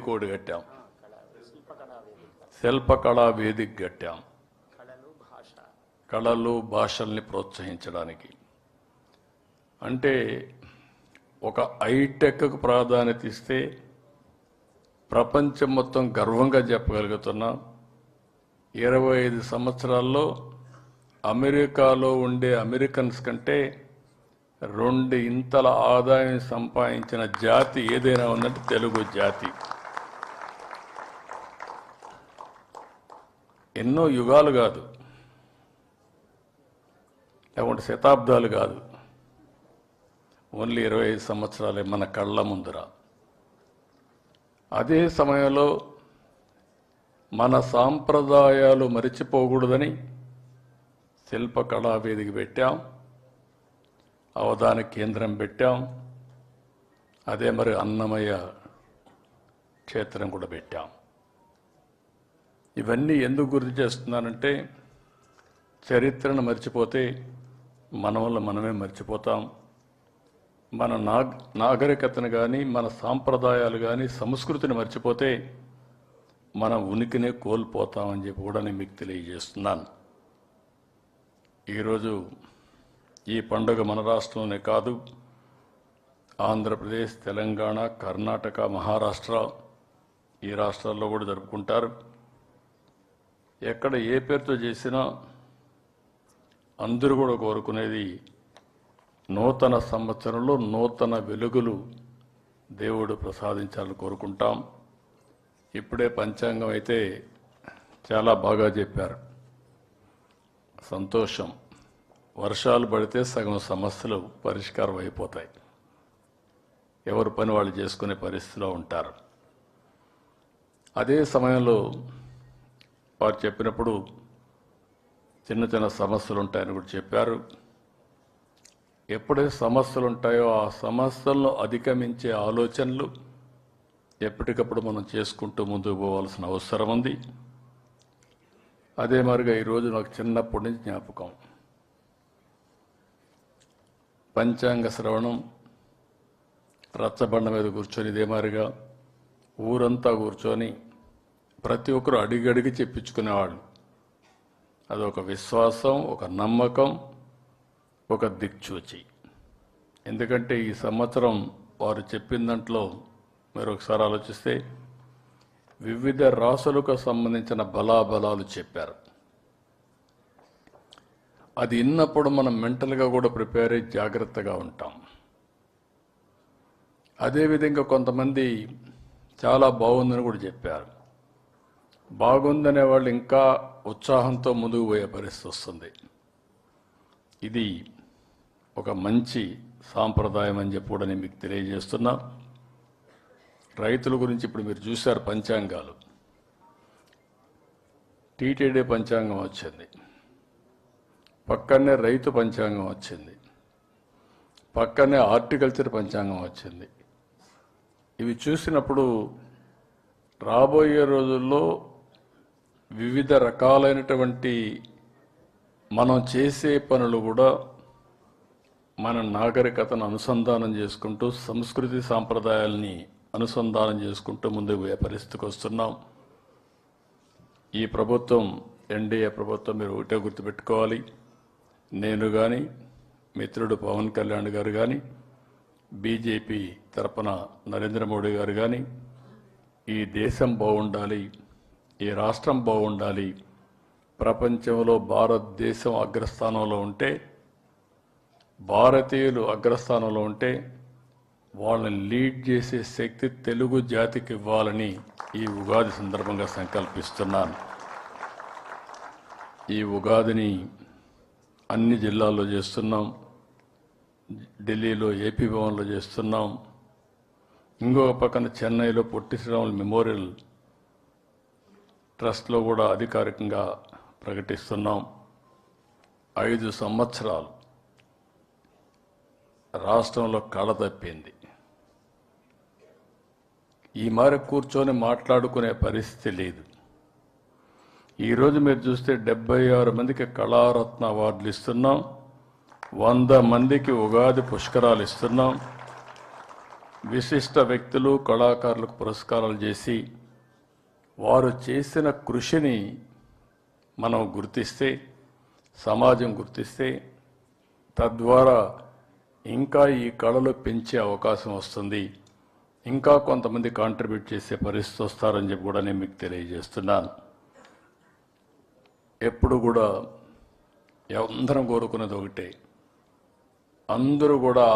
కోడి కట్టాం, శిల్పకళా వేదిక కట్టాం, కళలు భాషల్ని ప్రోత్సహించడానికి. అంటే ఒక హైటెక్కు ప్రాధాన్యత ఇస్తే ప్రపంచం మొత్తం గర్వంగా చెప్పగలుగుతున్నాం. 25 సంవత్సరాల్లో అమెరికాలో ఉండే అమెరికన్స్ కంటే 2 ఇంతల ఆదాయం సంపాదించిన జాతి ఏదైనా ఉందంటే తెలుగు జాతి. ఎన్నో యుగాలు కాదు, లేకుంటే శతాబ్దాలు కాదు, ఓన్లీ 25 సంవత్సరాలే మన కళ్ళ ముందర. అదే సమయంలో మన సాంప్రదాయాలు మరిచిపోకూడదని శిల్పకళా వేదిక పెట్టాం, అవధాన కేంద్రం పెట్టాం, అదే మరి అన్నమయ్య క్షేత్రం కూడా పెట్టాం. ఇవన్నీ ఎందుకు గుర్తు చేస్తున్నానంటే చరిత్రను మర్చిపోతే మన వల్ల మనమే మర్చిపోతాం. మన నాగరికతను కానీ మన సాంప్రదాయాలు కానీ సంస్కృతిని మర్చిపోతే మన ఉనికినే కోల్పోతామని చెప్పి కూడా నేను మీకు తెలియజేస్తున్నాను. ఈరోజు ఈ పండుగ మన రాష్ట్రంలోనే కాదు, ఆంధ్రప్రదేశ్, తెలంగాణ, కర్ణాటక, మహారాష్ట్ర ఈ రాష్ట్రాల్లో కూడా జరుపుకుంటారు. ఎక్కడ ఏ పేరుతో చేసినా అందరూ కూడా కోరుకునేది నూతన సంవత్సరంలో నూతన వెలుగులు దేవుడు ప్రసాదించాలని కోరుకుంటాం. ఇప్పుడే పంచాంగం అయితే చాలా బాగా చెప్పారు, సంతోషం. వర్షాలు పడితే సగం సమస్యలు పరిష్కారం అయిపోతాయి, ఎవరి పని వాళ్ళు చేసుకునే పరిస్థితిలో ఉంటారు. అదే సమయంలో వారు చెప్పినప్పుడు చిన్న చిన్న సమస్యలు ఉంటాయని కూడా చెప్పారు. ఎప్పుడైతే సమస్యలు ఉంటాయో ఆ సమస్యలను అధిగమించే ఆలోచనలు ఎప్పటికప్పుడు మనం చేసుకుంటూ ముందుకు పోవాల్సిన అవసరం ఉంది. అదే మరిగా ఈరోజు నాకు చిన్నప్పటి నుంచి జ్ఞాపకం, పంచాంగ శ్రవణం, రచ్చబండ మీద కూర్చొని ఇదే మారిగా ఊరంతా కూర్చొని ప్రతి ఒక్కరు అడిగడిగి చెప్పించుకునేవాళ్ళు. అదొక విశ్వాసం, ఒక నమ్మకం, ఒక దిక్చూచి. ఎందుకంటే ఈ సంవత్సరం వారు చెప్పిన దాంట్లో మీరు ఒకసారి ఆలోచిస్తే వివిధ రాసులకు సంబంధించిన బలాబలాలు చెప్పారు. అది విన్నప్పుడు మనం మెంటల్గా కూడా ప్రిపేర్ అయ్యి జాగ్రత్తగా ఉంటాం. అదేవిధంగా కొంతమంది చాలా బాగుందని కూడా చెప్పారు. బాగుందనే వాళ్ళు ఇంకా ఉత్సాహంతో ముందుకు పోయే పరిస్థితి వస్తుంది. ఇది ఒక మంచి సాంప్రదాయం అని చెప్పి కూడా నేను మీకు తెలియజేస్తున్నా. రైతుల గురించి ఇప్పుడు మీరు చూశారు పంచాంగాలు. టీటీడీ పంచాంగం వచ్చింది, పక్కనే రైతు పంచాంగం వచ్చింది, పక్కనే హార్టికల్చర్ పంచాంగం వచ్చింది. ఇవి చూసినప్పుడు రాబోయే రోజుల్లో వివిధ రకాలైనటువంటి మనం చేసే పనులు కూడా మన నాగరికతను అనుసంధానం చేసుకుంటూ సంస్కృతి సాంప్రదాయాల్ని అనుసంధానం చేసుకుంటూ ముందుకు పోయే పరిస్థితికి వస్తున్నాం. ఈ ప్రభుత్వం, ఎన్డీఏ ప్రభుత్వం, మీరు ఒకటే గుర్తుపెట్టుకోవాలి, నేను కానీ మిత్రుడు పవన్ కళ్యాణ్ గారు కానీ బీజేపీ తరపున నరేంద్ర మోడీ గారు కానీ ఈ దేశం బాగుండాలి, ఈ రాష్ట్రం బాగుండాలి, ప్రపంచంలో భారతదేశం అగ్రస్థానంలో ఉంటే, భారతీయులు అగ్రస్థానంలో ఉంటే వాళ్ళని లీడ్ చేసే శక్తి తెలుగు జాతికి ఇవ్వాలని ఈ ఉగాది సందర్భంగా సంకల్పిస్తున్నాను. ఈ ఉగాదిని అన్ని జిల్లాల్లో చేస్తున్నాం, ఢిల్లీలో ఏపీ భవన్లో చేస్తున్నాం, ఇంకొక పక్కన చెన్నైలో పొట్టి శ్రీరాములు మెమోరియల్ ట్రస్ట్లో కూడా అధికారికంగా ప్రకటిస్తున్నాం. 5 సంవత్సరాలు రాష్ట్రంలో కళ తప్పింది. ఈ మారి కూర్చొని మాట్లాడుకునే పరిస్థితి లేదు. ఈరోజు మీరు చూస్తే 76 మందికి కళారత్న అవార్డులు ఇస్తున్నాం, 100 మందికి ఉగాది పుష్కరాలు ఇస్తున్నాం. విశిష్ట వ్యక్తులు కళాకారులకు పురస్కారాలు చేసి వారు చేసిన కృషిని మనం గుర్తిస్తే, సమాజం గుర్తిస్తే, తద్వారా ఇంకా ఈ కళలు పెంచే అవకాశం వస్తుంది, ఇంకా కొంతమంది కాంట్రిబ్యూట్ చేసే పరిస్థితి వస్తారని చెప్పి కూడా నేను మీకు తెలియజేస్తున్నాను. ఎప్పుడు కూడా అందరం కోరుకునేది ఒకటే, అందరూ కూడా